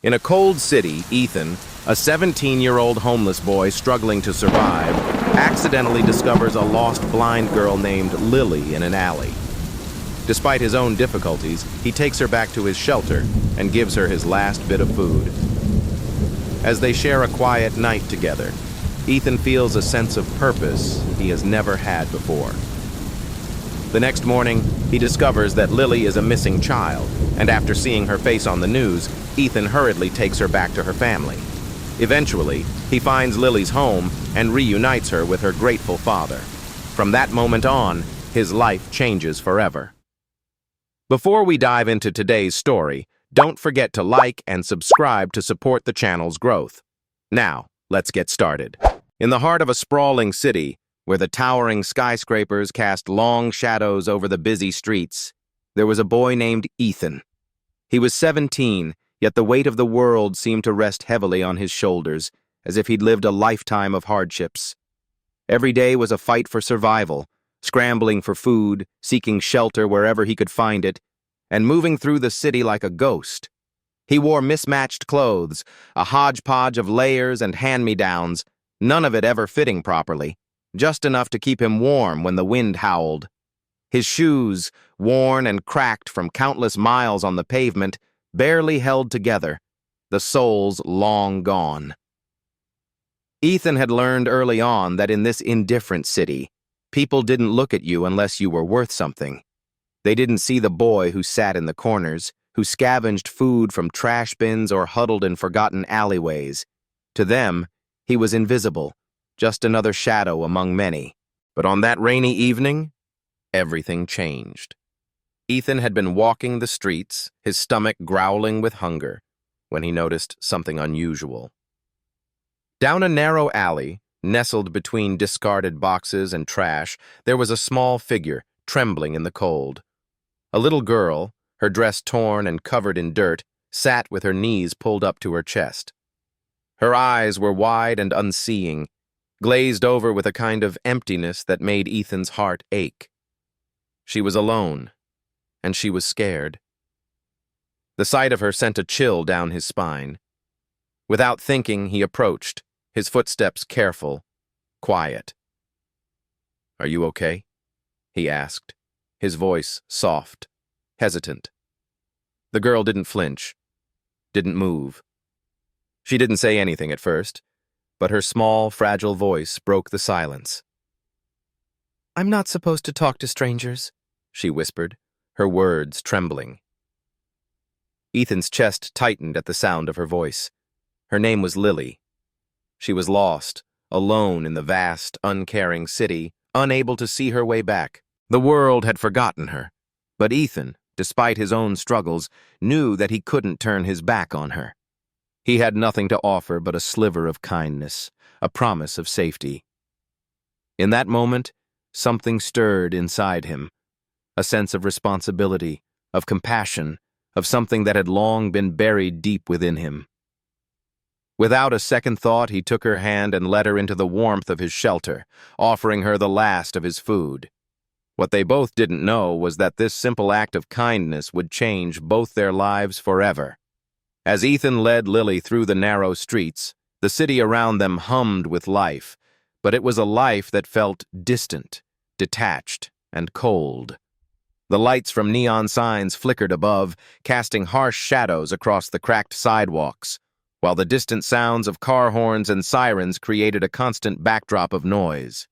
In a cold city, Ethan, a 17-year-old homeless boy struggling to survive, accidentally discovers a lost blind girl named Lily in an alley. Despite his own difficulties, he takes her back to his shelter and gives her his last bit of food. As they share a quiet night together, Ethan feels a sense of purpose he has never had before. The next morning, he discovers that Lily is a missing child, and after seeing her face on the news, Ethan hurriedly takes her back to her family. Eventually, he finds Lily's home and reunites her with her grateful father. From that moment on, his life changes forever. Before we dive into today's story, don't forget to like and subscribe to support the channel's growth. Now, let's get started. In the heart of a sprawling city, where the towering skyscrapers cast long shadows over the busy streets, there was a boy named Ethan. He was 17, yet the weight of the world seemed to rest heavily on his shoulders, as if he'd lived a lifetime of hardships. Every day was a fight for survival, scrambling for food, seeking shelter wherever he could find it, and moving through the city like a ghost. He wore mismatched clothes, a hodgepodge of layers and hand-me-downs, none of it ever fitting properly, just enough to keep him warm when the wind howled. His shoes, worn and cracked from countless miles on the pavement, barely held together, the soles long gone. Ethan had learned early on that in this indifferent city, people didn't look at you unless you were worth something. They didn't see the boy who sat in the corners, who scavenged food from trash bins or huddled in forgotten alleyways. To them, he was invisible, just another shadow among many. But on that rainy evening, everything changed. Ethan had been walking the streets, his stomach growling with hunger, when he noticed something unusual. Down a narrow alley, nestled between discarded boxes and trash, there was a small figure, trembling in the cold. A little girl, her dress torn and covered in dirt, sat with her knees pulled up to her chest. Her eyes were wide and unseeing, glazed over with a kind of emptiness that made Ethan's heart ache. She was alone, and she was scared. The sight of her sent a chill down his spine. Without thinking, he approached, his footsteps careful, quiet. "Are you okay?" he asked, his voice soft, hesitant. The girl didn't flinch, didn't move. She didn't say anything at first, but her small, fragile voice broke the silence. "I'm not supposed to talk to strangers," she whispered, her words trembling. Ethan's chest tightened at the sound of her voice. Her name was Lily. She was lost, alone in the vast, uncaring city, unable to see her way back. The world had forgotten her, but Ethan, despite his own struggles, knew that he couldn't turn his back on her. He had nothing to offer but a sliver of kindness, a promise of safety. In that moment, something stirred inside him, a sense of responsibility, of compassion, of something that had long been buried deep within him. Without a second thought, he took her hand and led her into the warmth of his shelter, offering her the last of his food. What they both didn't know was that this simple act of kindness would change both their lives forever. As Ethan led Lily through the narrow streets, the city around them hummed with life, but it was a life that felt distant, detached, and cold. The lights from neon signs flickered above, casting harsh shadows across the cracked sidewalks, while the distant sounds of car horns and sirens created a constant backdrop of noise.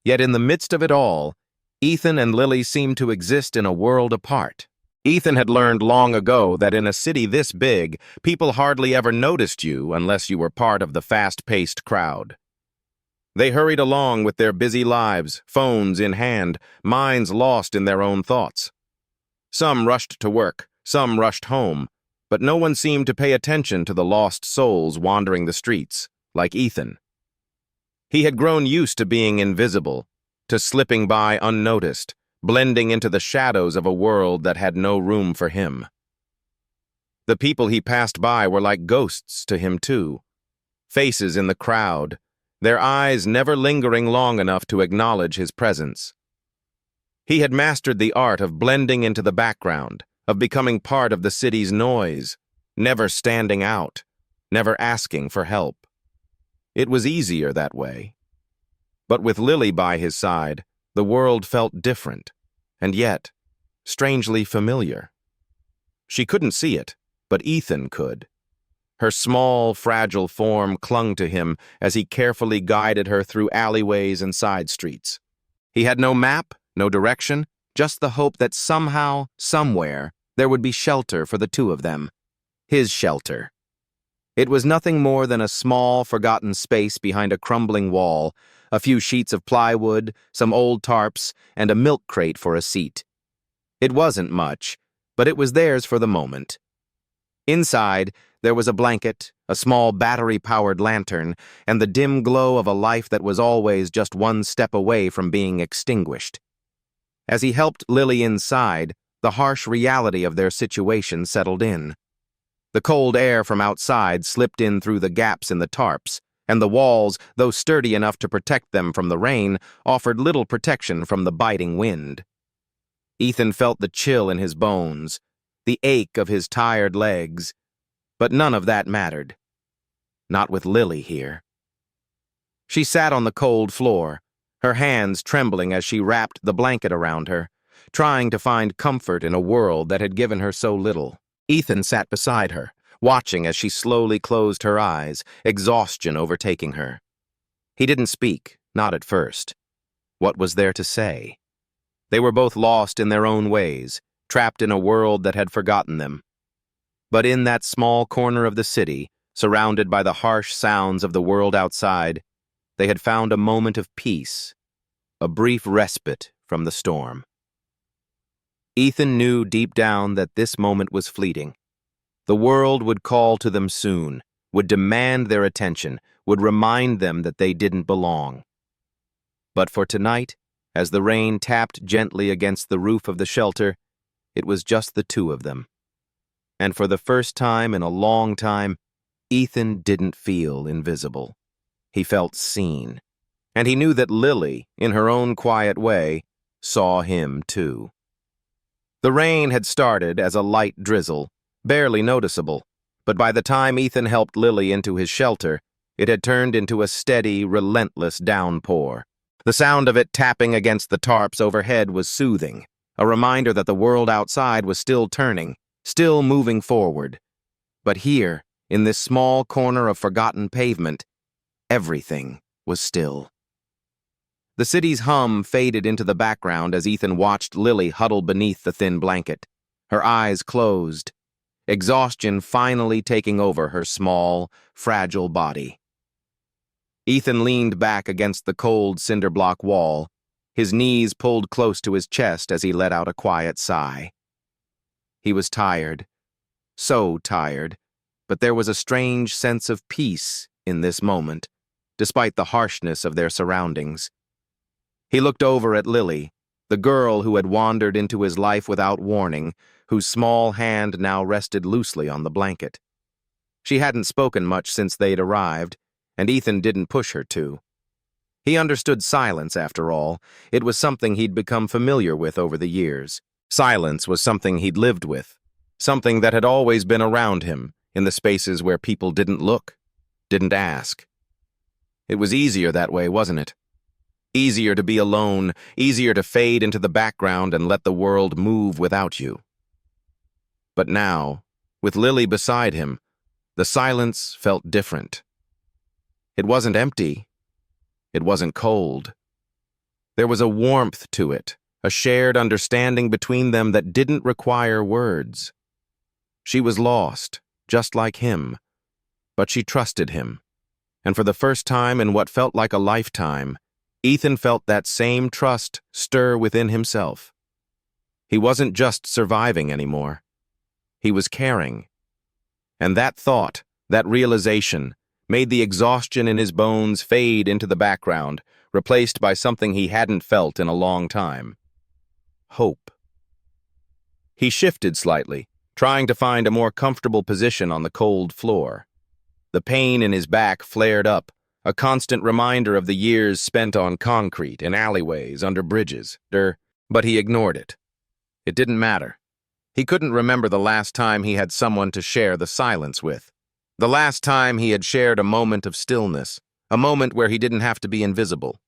Yet in the midst of it all, Ethan and Lily seemed to exist in a world apart. Ethan had learned long ago that in a city this big, people hardly ever noticed you unless you were part of the fast-paced crowd. They hurried along with their busy lives, phones in hand, minds lost in their own thoughts. Some rushed to work, some rushed home, but no one seemed to pay attention to the lost souls wandering the streets, like Ethan. He had grown used to being invisible, to slipping by unnoticed, blending into the shadows of a world that had no room for him. The people he passed by were like ghosts to him too, faces in the crowd, their eyes never lingering long enough to acknowledge his presence. He had mastered the art of blending into the background, of becoming part of the city's noise. never standing out, never asking for help. It was easier that way. But with Lily by his side, the world felt different, and yet, strangely familiar. She couldn't see it, but Ethan could. Her small, fragile form clung to him as he carefully guided her through alleyways and side streets. He had no map, no direction, just the hope that somehow, somewhere, there would be shelter for the two of them. His shelter. It was nothing more than a small, forgotten space behind a crumbling wall, a few sheets of plywood, some old tarps, and a milk crate for a seat. It wasn't much, but it was theirs for the moment. Inside, there was a blanket, a small battery-powered lantern, and the dim glow of a life that was always just one step away from being extinguished. As he helped Lily inside, the harsh reality of their situation settled in. The cold air from outside slipped in through the gaps in the tarps, and the walls, though sturdy enough to protect them from the rain, offered little protection from the biting wind. Ethan felt the chill in his bones, the ache of his tired legs, but none of that mattered. Not with Lily here. She sat on the cold floor, her hands trembling as she wrapped the blanket around her, trying to find comfort in a world that had given her so little. Ethan sat beside her, watching as she slowly closed her eyes, exhaustion overtaking her. He didn't speak, not at first. What was there to say? They were both lost in their own ways, trapped in a world that had forgotten them. But in that small corner of the city, surrounded by the harsh sounds of the world outside, they had found a moment of peace, a brief respite from the storm. Ethan knew deep down that this moment was fleeting. The world would call to them soon, would demand their attention, would remind them that they didn't belong. But for tonight, as the rain tapped gently against the roof of the shelter, it was just the two of them. And for the first time in a long time, Ethan didn't feel invisible. He felt seen. And he knew that Lily, in her own quiet way, saw him too. The rain had started as a light drizzle, barely noticeable, but by the time Ethan helped Lily into his shelter, it had turned into a steady, relentless downpour. The sound of it tapping against the tarps overhead was soothing, a reminder that the world outside was still turning, still moving forward. But here, in this small corner of forgotten pavement, everything was still. The city's hum faded into the background as Ethan watched Lily huddle beneath the thin blanket, her eyes closed, exhaustion finally taking over her small, fragile body. Ethan leaned back against the cold cinder block wall, his knees pulled close to his chest as he let out a quiet sigh. He was tired, so tired, but there was a strange sense of peace in this moment, despite the harshness of their surroundings. He looked over at Lily, the girl who had wandered into his life without warning, whose small hand now rested loosely on the blanket. She hadn't spoken much since they'd arrived, and Ethan didn't push her to. He understood silence, after all. It was something he'd become familiar with over the years. Silence was something he'd lived with, something that had always been around him, in the spaces where people didn't look, didn't ask. It was easier that way, wasn't it? Easier to be alone, easier to fade into the background and let the world move without you. But now, with Lily beside him, the silence felt different. It wasn't empty. It wasn't cold. There was a warmth to it, a shared understanding between them that didn't require words. She was lost, just like him, but she trusted him. And for the first time in what felt like a lifetime, Ethan felt that same trust stir within himself. He wasn't just surviving anymore. He was caring. And that thought, that realization, made the exhaustion in his bones fade into the background, replaced by something he hadn't felt in a long time. Hope. He shifted slightly, trying to find a more comfortable position on the cold floor. The pain in his back flared up, a constant reminder of the years spent on concrete, in alleyways, under bridges, but he ignored it. It didn't matter. He couldn't remember the last time he had someone to share the silence with. The last time he had shared a moment of stillness, a moment where he didn't have to be invisible.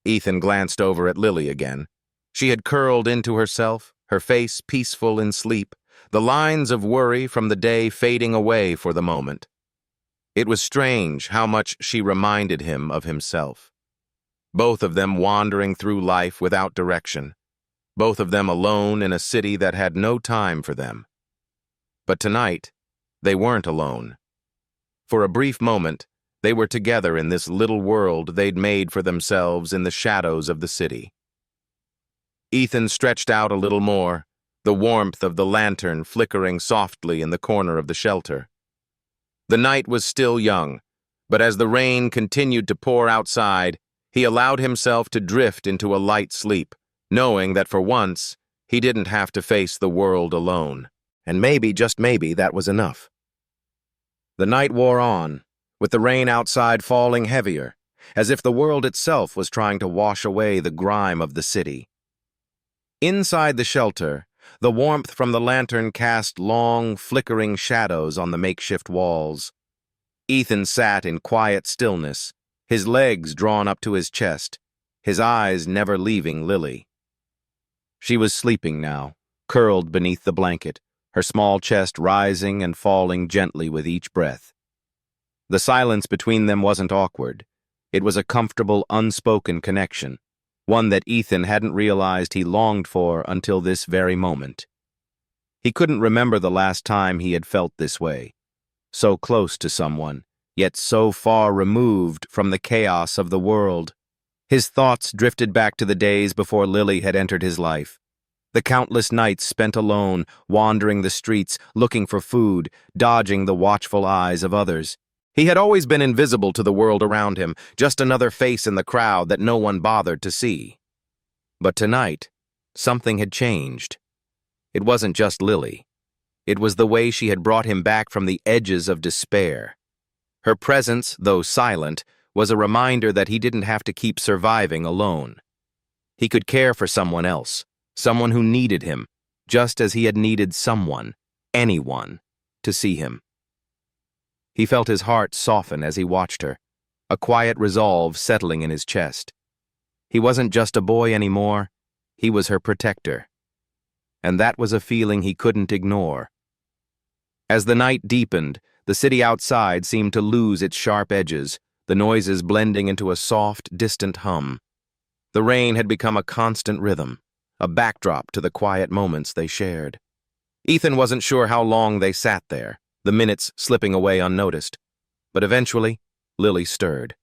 Ethan glanced over at Lily again. She had curled into herself, her face peaceful in sleep, the lines of worry from the day fading away for the moment. It was strange how much she reminded him of himself. Both of them wandering through life without direction. Both of them alone in a city that had no time for them. But tonight, they weren't alone. For a brief moment, they were together in this little world they'd made for themselves in the shadows of the city. Ethan stretched out a little more, the warmth of the lantern flickering softly in the corner of the shelter. The night was still young, but as the rain continued to pour outside, he allowed himself to drift into a light sleep, knowing that for once, he didn't have to face the world alone. And maybe, just maybe, that was enough. The night wore on, with the rain outside falling heavier, as if the world itself was trying to wash away the grime of the city. Inside the shelter, the warmth from the lantern cast long, flickering shadows on the makeshift walls. Ethan sat in quiet stillness, his legs drawn up to his chest, his eyes never leaving Lily. She was sleeping now, curled beneath the blanket, her small chest rising and falling gently with each breath. The silence between them wasn't awkward. It was a comfortable, unspoken connection, one that Ethan hadn't realized he longed for until this very moment. He couldn't remember the last time he had felt this way, so close to someone, yet so far removed from the chaos of the world. His thoughts drifted back to the days before Lily had entered his life. The countless nights spent alone, wandering the streets, looking for food, dodging the watchful eyes of others. He had always been invisible to the world around him, just another face in the crowd that no one bothered to see. But tonight, something had changed. It wasn't just Lily. It was the way she had brought him back from the edges of despair. Her presence, though silent, was a reminder that he didn't have to keep surviving alone. He could care for someone else, someone who needed him, just as he had needed someone, anyone, to see him. He felt his heart soften as he watched her, a quiet resolve settling in his chest. He wasn't just a boy anymore, he was her protector. And that was a feeling he couldn't ignore. As the night deepened, the city outside seemed to lose its sharp edges, the noises blending into a soft, distant hum. The rain had become a constant rhythm, a backdrop to the quiet moments they shared. Ethan wasn't sure how long they sat there, the minutes slipping away unnoticed. But eventually, Lily stirred,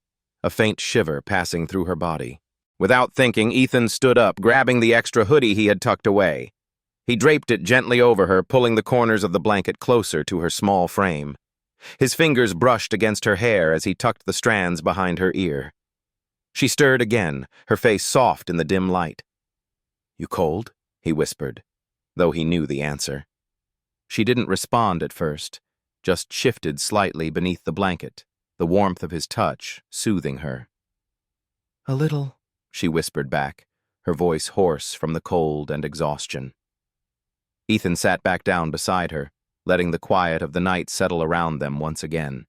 a faint shiver passing through her body. Without thinking, Ethan stood up, grabbing the extra hoodie he had tucked away. He draped it gently over her, pulling the corners of the blanket closer to her small frame. His fingers brushed against her hair as he tucked the strands behind her ear. She stirred again, her face soft in the dim light. "You cold?" he whispered, though he knew the answer. She didn't respond at first, just shifted slightly beneath the blanket, the warmth of his touch soothing her. "A little," she whispered back, her voice hoarse from the cold and exhaustion. Ethan sat back down beside her, letting the quiet of the night settle around them once again.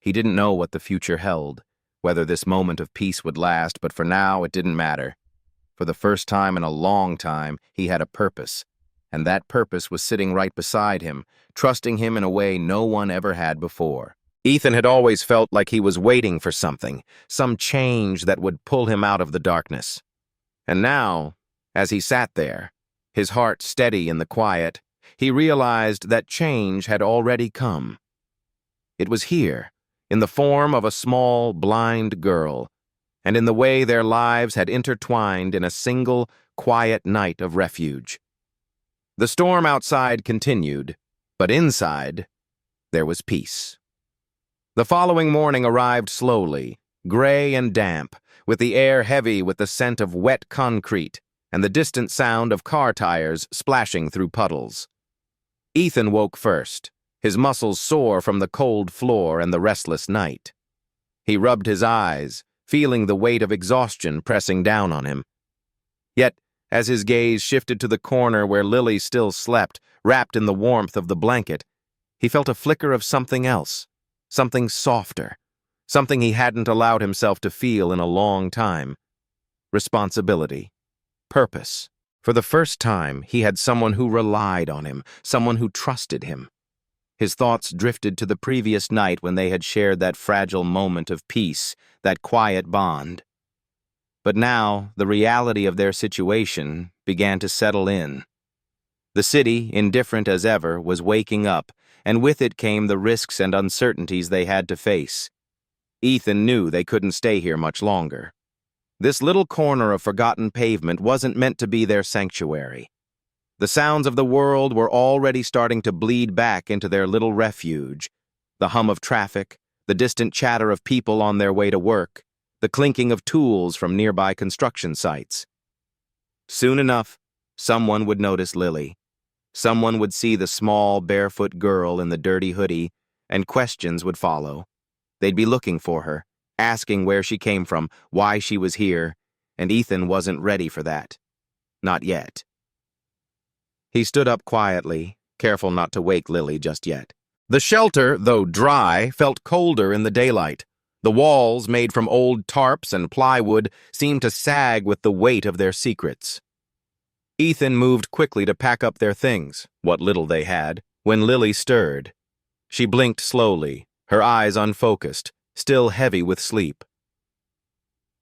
He didn't know what the future held, whether this moment of peace would last, but for now it didn't matter. For the first time in a long time, he had a purpose, and that purpose was sitting right beside him, trusting him in a way no one ever had before. Ethan had always felt like he was waiting for something, some change that would pull him out of the darkness. And now, as he sat there, his heart steady in the quiet, he realized that change had already come. It was here, in the form of a small, blind girl, and in the way their lives had intertwined in a single, quiet night of refuge. The storm outside continued, but inside, there was peace. The following morning arrived slowly, gray and damp, with the air heavy with the scent of wet concrete and the distant sound of car tires splashing through puddles. Ethan woke first, his muscles sore from the cold floor and the restless night. He rubbed his eyes, feeling the weight of exhaustion pressing down on him. Yet, As his gaze shifted to the corner where Lily still slept, wrapped in the warmth of the blanket, he felt a flicker of something else, something softer, something he hadn't allowed himself to feel in a long time. Responsibility. Purpose. For the first time, he had someone who relied on him, someone who trusted him. His thoughts drifted to the previous night when they had shared that fragile moment of peace, that quiet bond. But now, the reality of their situation began to settle in. The city, indifferent as ever, was waking up, and with it came the risks and uncertainties they had to face. Ethan knew they couldn't stay here much longer. This little corner of forgotten pavement wasn't meant to be their sanctuary. The sounds of the world were already starting to bleed back into their little refuge. The hum of traffic, the distant chatter of people on their way to work, the clinking of tools from nearby construction sites. Soon enough, someone would notice Lily. Someone would see the small, barefoot girl in the dirty hoodie, and questions would follow. They'd be looking for her, asking where she came from, why she was here, and Ethan wasn't ready for that. Not yet. He stood up quietly, careful not to wake Lily just yet. The shelter, though dry, felt colder in the daylight. The walls, made from old tarps and plywood, seemed to sag with the weight of their secrets. Ethan moved quickly to pack up their things, what little they had, when Lily stirred. She blinked slowly, her eyes unfocused, still heavy with sleep.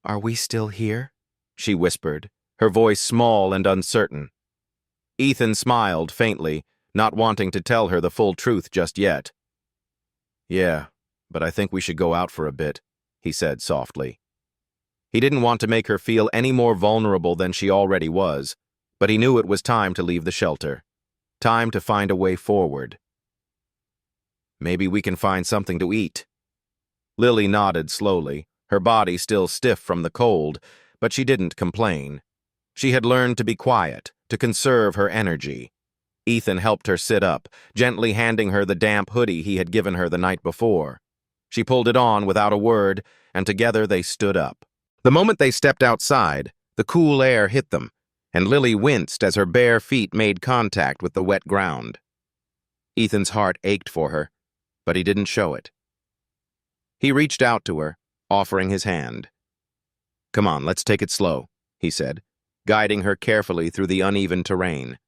"Are we still here?" she whispered, her voice small and uncertain. Ethan smiled faintly, not wanting to tell her the full truth just yet. "Yeah, but I think we should go out for a bit," he said softly. He didn't want to make her feel any more vulnerable than she already was, but he knew it was time to leave the shelter. Time to find a way forward. "Maybe we can find something to eat." Lily nodded slowly, her body still stiff from the cold, but she didn't complain. She had learned to be quiet, to conserve her energy. Ethan helped her sit up, gently handing her the damp hoodie he had given her the night before. She pulled it on without a word, and together they stood up. The moment they stepped outside, the cool air hit them, and Lily winced as her bare feet made contact with the wet ground. Ethan's heart ached for her, but he didn't show it. He reached out to her, offering his hand. "Come on, let's take it slow," he said, guiding her carefully through the uneven terrain.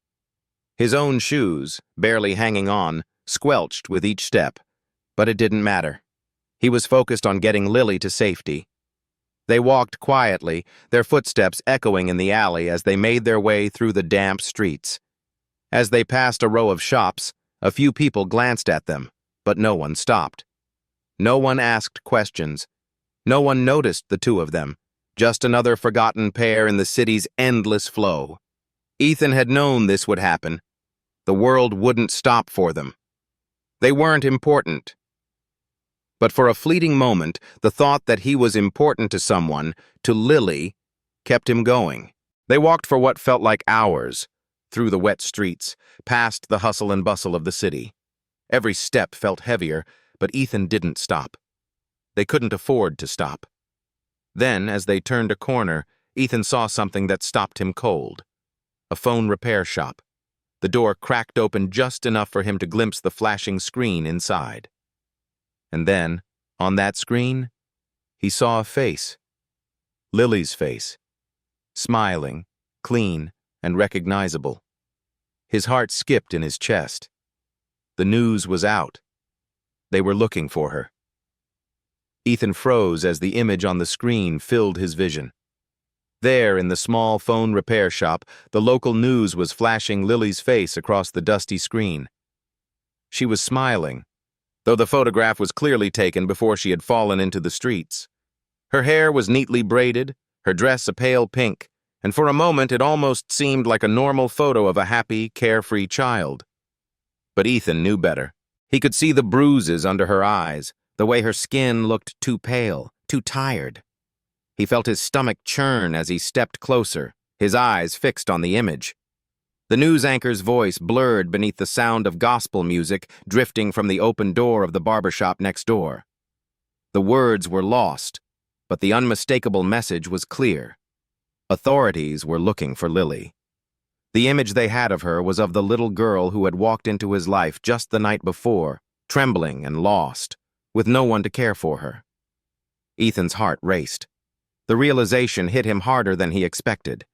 His own shoes, barely hanging on, squelched with each step, but it didn't matter. He was focused on getting Lily to safety. They walked quietly, their footsteps echoing in the alley as they made their way through the damp streets. As they passed a row of shops, a few people glanced at them, but no one stopped. No one asked questions. No one noticed the two of them, just another forgotten pair in the city's endless flow. Ethan had known this would happen. The world wouldn't stop for them. They weren't important. But for a fleeting moment, the thought that he was important to someone, to Lily, kept him going. They walked for what felt like hours, through the wet streets, past the hustle and bustle of the city. Every step felt heavier, but Ethan didn't stop. They couldn't afford to stop. Then, as they turned a corner, Ethan saw something that stopped him cold. A phone repair shop. The door cracked open just enough for him to glimpse the flashing screen inside. And then, on that screen, he saw a face. Lily's face. Smiling, clean, and recognizable. His heart skipped in his chest. The news was out. They were looking for her. Ethan froze as the image on the screen filled his vision. There, in the small phone repair shop, the local news was flashing Lily's face across the dusty screen. She was smiling, though the photograph was clearly taken before she had fallen into the streets. Her hair was neatly braided, her dress a pale pink, and for a moment it almost seemed like a normal photo of a happy, carefree child. But Ethan knew better. He could see the bruises under her eyes, the way her skin looked too pale, too tired. He felt his stomach churn as he stepped closer, his eyes fixed on the image. The news anchor's voice blurred beneath the sound of gospel music drifting from the open door of the barbershop next door. The words were lost, but the unmistakable message was clear. Authorities were looking for Lily. The image they had of her was of the little girl who had walked into his life just the night before, trembling and lost, with no one to care for her. Ethan's heart raced. The realization hit him harder than he expected.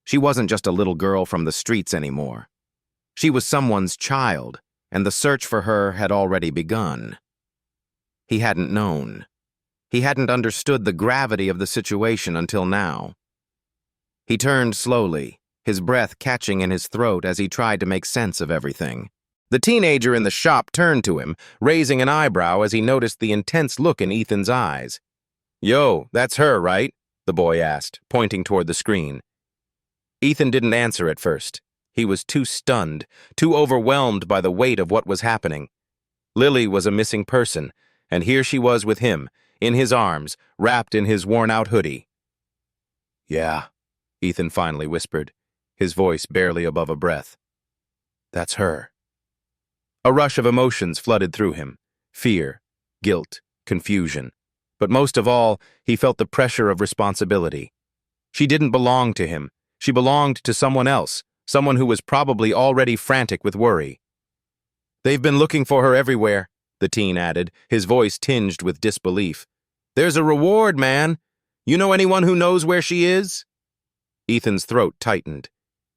She wasn't just a little girl from the streets anymore. She was someone's child, and the search for her had already begun. He hadn't known. He hadn't understood the gravity of the situation until now. He turned slowly, his breath catching in his throat as he tried to make sense of everything. The teenager in the shop turned to him, raising an eyebrow as he noticed the intense look in Ethan's eyes. "Yo, that's her, right?" the boy asked, pointing toward the screen. Ethan didn't answer at first. He was too stunned, too overwhelmed by the weight of what was happening. Lily was a missing person, and here she was with him, in his arms, wrapped in his worn-out hoodie. "Yeah," Ethan finally whispered, his voice barely above a breath. "That's her." A rush of emotions flooded through him. Fear, guilt, confusion. But most of all, he felt the pressure of responsibility. She didn't belong to him. She belonged to someone else, someone who was probably already frantic with worry. "They've been looking for her everywhere," the teen added, his voice tinged with disbelief. "There's a reward, man. You know anyone who knows where she is?" Ethan's throat tightened.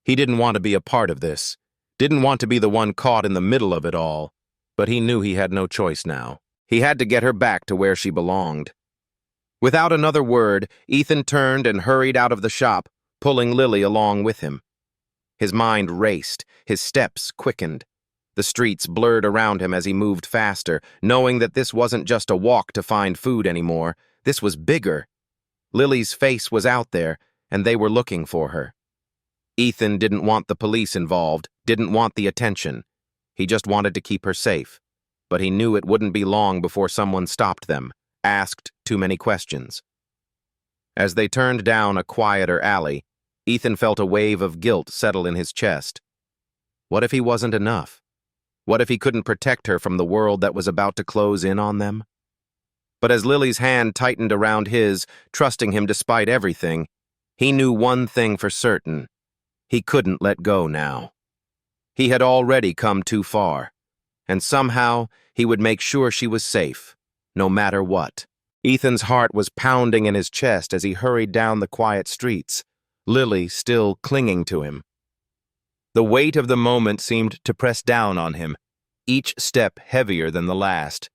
He didn't want to be a part of this, didn't want to be the one caught in the middle of it all, but he knew he had no choice now. He had to get her back to where she belonged. Without another word, Ethan turned and hurried out of the shop, pulling Lily along with him. His mind raced, his steps quickened. The streets blurred around him as he moved faster, knowing that this wasn't just a walk to find food anymore. This was bigger. Lily's face was out there, and they were looking for her. Ethan didn't want the police involved, didn't want the attention. He just wanted to keep her safe. But he knew it wouldn't be long before someone stopped them, asked too many questions. As they turned down a quieter alley, Ethan felt a wave of guilt settle in his chest. What if he wasn't enough? What if he couldn't protect her from the world that was about to close in on them? But as Lily's hand tightened around his, trusting him despite everything, he knew one thing for certain. He couldn't let go now. He had already come too far, and somehow he would make sure she was safe, no matter what. Ethan's heart was pounding in his chest as he hurried down the quiet streets, Lily still clinging to him. The weight of the moment seemed to press down on him, each step heavier than the last.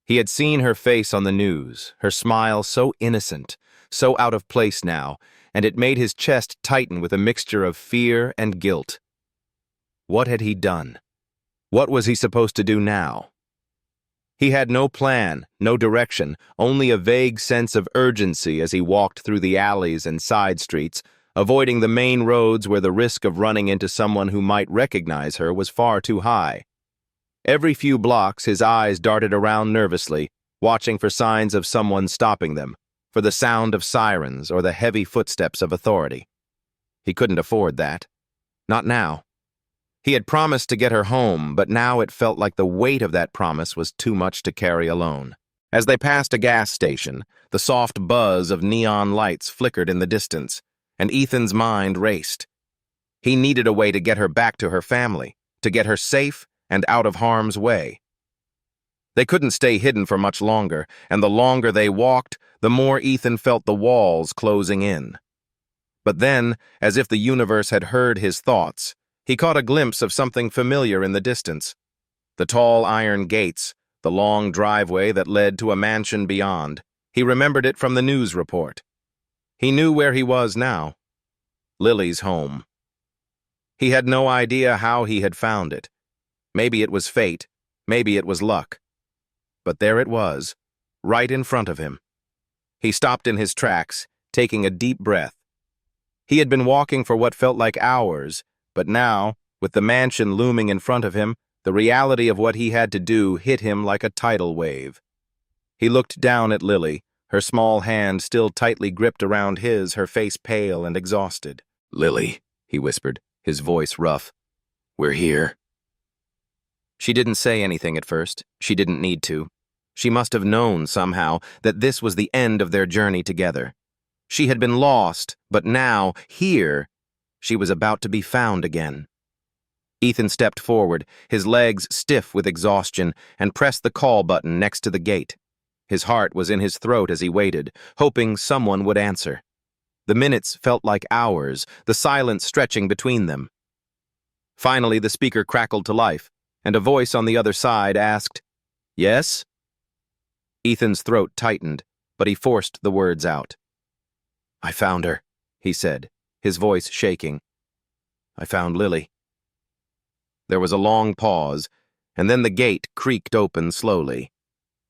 He had seen her face on the news, her smile so innocent, so out of place now, and it made his chest tighten with a mixture of fear and guilt. What had he done? What was he supposed to do now? He had no plan, no direction, only a vague sense of urgency as he walked through the alleys and side streets, avoiding the main roads where the risk of running into someone who might recognize her was far too high. Every few blocks, his eyes darted around nervously, watching for signs of someone stopping them, for the sound of sirens or the heavy footsteps of authority. He couldn't afford that. Not now. He had promised to get her home, but now it felt like the weight of that promise was too much to carry alone. As they passed a gas station, the soft buzz of neon lights flickered in the distance, and Ethan's mind raced. He needed a way to get her back to her family, to get her safe and out of harm's way. They couldn't stay hidden for much longer, and the longer they walked, the more Ethan felt the walls closing in. But then, as if the universe had heard his thoughts, he caught a glimpse of something familiar in the distance. The tall iron gates, the long driveway that led to a mansion beyond. He remembered it from the news report. He knew where he was now. Lily's home. He had no idea how he had found it. Maybe it was fate, maybe it was luck. But there it was, right in front of him. He stopped in his tracks, taking a deep breath. He had been walking for what felt like hours, but now, with the mansion looming in front of him, the reality of what he had to do hit him like a tidal wave. He looked down at Lily, her small hand still tightly gripped around his, her face pale and exhausted. "Lily," he whispered, his voice rough. "We're here." She didn't say anything at first. She didn't need to. She must have known, somehow, that this was the end of their journey together. She had been lost, but now, here, she was about to be found again. Ethan stepped forward, his legs stiff with exhaustion, and pressed the call button next to the gate. His heart was in his throat as he waited, hoping someone would answer. The minutes felt like hours, the silence stretching between them. Finally, the speaker crackled to life, and a voice on the other side asked, "Yes?" Ethan's throat tightened, but he forced the words out. "I found her," he said, his voice shaking. "I found Lily." There was a long pause, and then the gate creaked open slowly.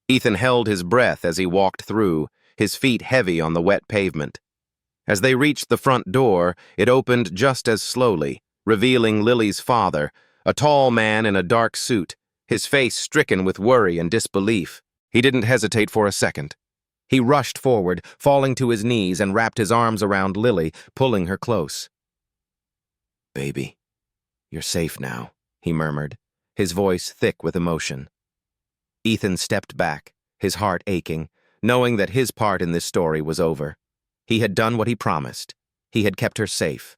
Ethan held his breath as he walked through, his feet heavy on the wet pavement. As they reached the front door, it opened just as slowly, revealing Lily's father, a tall man in a dark suit, his face stricken with worry and disbelief. He didn't hesitate for a second. He rushed forward, falling to his knees, and wrapped his arms around Lily, pulling her close. "Baby, you're safe now," he murmured, his voice thick with emotion. Ethan stepped back, his heart aching, knowing that his part in this story was over. He had done what he promised. He had kept her safe.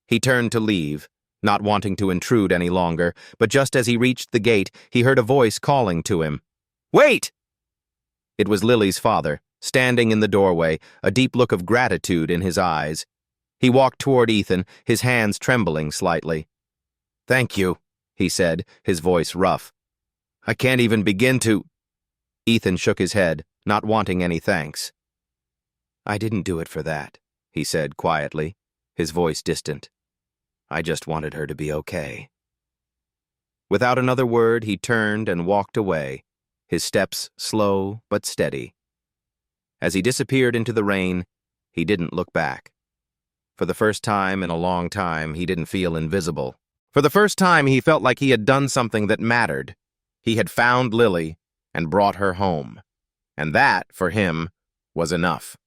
He turned to leave, not wanting to intrude any longer, but just as he reached the gate, he heard a voice calling to him. "Wait!" It was Lily's father, standing in the doorway, a deep look of gratitude in his eyes. He walked toward Ethan, his hands trembling slightly. "Thank you," he said, his voice rough. "I can't even begin to—" Ethan shook his head, not wanting any thanks. "I didn't do it for that," he said quietly, his voice distant. "I just wanted her to be okay." Without another word, he turned and walked away, his steps slow but steady. As he disappeared into the rain, he didn't look back. For the first time in a long time, he didn't feel invisible. For the first time, he felt like he had done something that mattered. He had found Lily and brought her home. And that, for him, was enough.